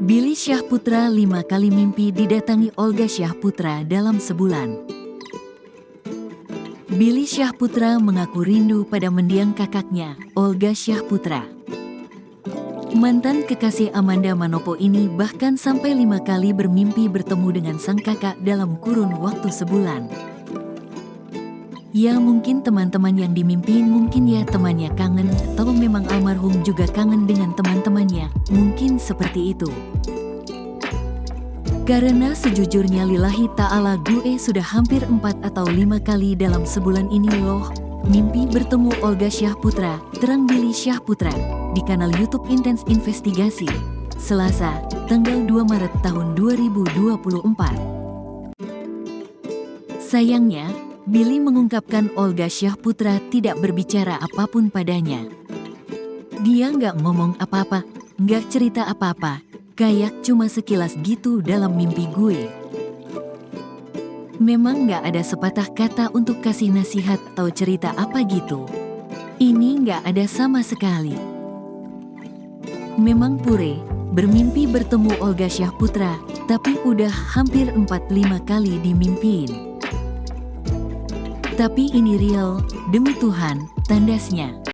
Billy Syahputra 5 kali mimpi didatangi Olga Syahputra dalam sebulan. Billy Syahputra mengaku rindu pada mendiang kakaknya, Olga Syahputra. Mantan kekasih Amanda Manopo ini bahkan sampai 5 kali bermimpi bertemu dengan sang kakak dalam kurun waktu sebulan. Ya mungkin teman-teman yang dimimpiin mungkin ya temannya kangen atau memang almarhum juga kangen dengan teman-temannya, mungkin seperti itu. Karena sejujurnya lillahi ta'ala gue sudah hampir 4 atau 5 kali dalam sebulan ini loh, mimpi bertemu Olga Syahputra, terang Billy Syahputra, di kanal YouTube Intens Investigasi, Selasa, tanggal 2 Maret tahun 2024. Sayangnya, Billy mengungkapkan Olga Syahputra tidak berbicara apapun padanya. Dia nggak ngomong apa-apa, nggak cerita apa-apa, kayak cuma sekilas gitu dalam mimpi gue. Memang nggak ada sepatah kata untuk kasih nasihat atau cerita apa gitu. Ini nggak ada sama sekali. Memang pure, bermimpi bertemu Olga Syahputra, tapi udah hampir 4-5 kali dimimpiin. Tapi ini real, demi Tuhan, tandasnya.